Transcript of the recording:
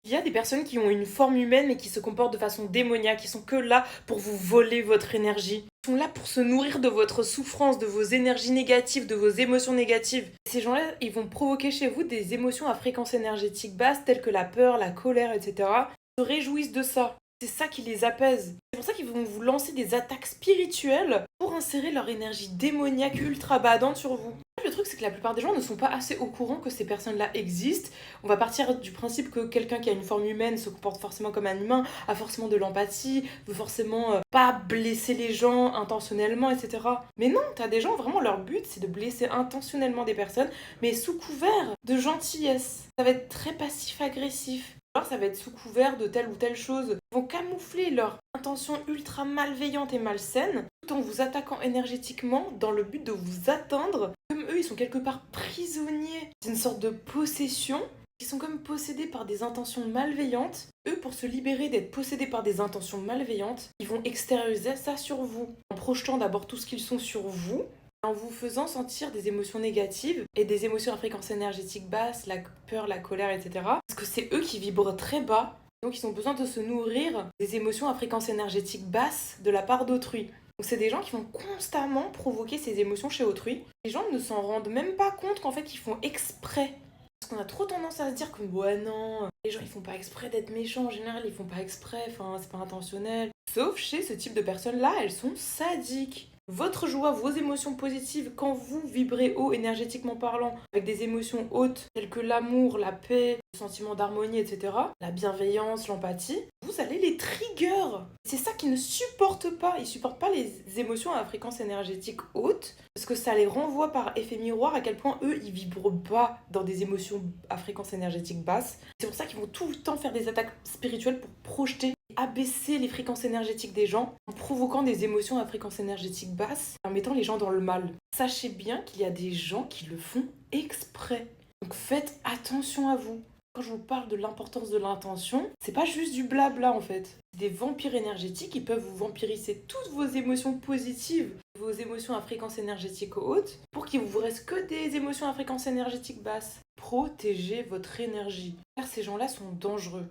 Il y a des personnes qui ont une forme humaine mais qui se comportent de façon démoniaque, qui sont que là pour vous voler votre énergie. Ils sont là pour se nourrir de votre souffrance, de vos énergies négatives, de vos émotions négatives. Ces gens-là, ils vont provoquer chez vous des émotions à fréquence énergétique basse telles que la peur, la colère, etc. Ils se réjouissent de ça. C'est ça qui les apaise. C'est pour ça qu'ils vont vous lancer des attaques spirituelles pour insérer leur énergie démoniaque ultra badante sur vous. Le truc, c'est que la plupart des gens ne sont pas assez au courant que ces personnes-là existent. On va partir du principe que quelqu'un qui a une forme humaine se comporte forcément comme un humain, a forcément de l'empathie, veut forcément pas blesser les gens intentionnellement, etc. Mais non, t'as des gens, vraiment, leur but, c'est de blesser intentionnellement des personnes, mais sous couvert de gentillesse. Ça va être très passif-agressif. Alors ça va être sous couvert de telle ou telle chose. Ils vont camoufler leur intention ultra malveillante et malsaine tout en vous attaquant énergétiquement dans le but de vous atteindre. Comme eux, ils sont quelque part prisonniers d'une sorte de possession. Ils sont comme possédés par des intentions malveillantes. Eux, pour se libérer d'être possédés par des intentions malveillantes, ils vont extérioriser ça sur vous. En projetant d'abord tout ce qu'ils sont sur vous, en vous faisant sentir des émotions négatives et des émotions à fréquence énergétique basse, la peur, la colère, etc. Parce que c'est eux qui vibrent très bas, donc ils ont besoin de se nourrir des émotions à fréquence énergétique basse de la part d'autrui. Donc c'est des gens qui vont constamment provoquer ces émotions chez autrui. Les gens ne s'en rendent même pas compte qu'en fait ils font exprès. Parce qu'on a trop tendance à se dire que ouais non, les gens ils font pas exprès d'être méchants en général, ils font pas exprès, enfin c'est pas intentionnel. Sauf chez ce type de personnes là, elles sont sadiques. Votre joie, vos émotions positives, quand vous vibrez haut énergétiquement parlant, avec des émotions hautes telles que l'amour, la paix, le sentiment d'harmonie, etc., la bienveillance, l'empathie, vous allez les trigger. C'est ça qu'ils ne supportent pas. Ils supportent pas les émotions à fréquence énergétique haute, parce que ça les renvoie par effet miroir à quel point eux, ils vibrent pas dans des émotions à fréquence énergétique basse. C'est pour ça qu'ils vont tout le temps faire des attaques spirituelles pour projeter abaisser les fréquences énergétiques des gens en provoquant des émotions à fréquence énergétique basse, en mettant les gens dans le mal. Sachez bien qu'il y a des gens qui le font exprès. Donc faites attention à vous. Quand je vous parle de l'importance de l'intention, c'est pas juste du blabla en fait. C'est des vampires énergétiques qui peuvent vous vampiriser toutes vos émotions positives, vos émotions à fréquence énergétique haute, pour qu'il vous reste que des émotions à fréquence énergétique basse. Protégez votre énergie. Car ces gens-là sont dangereux.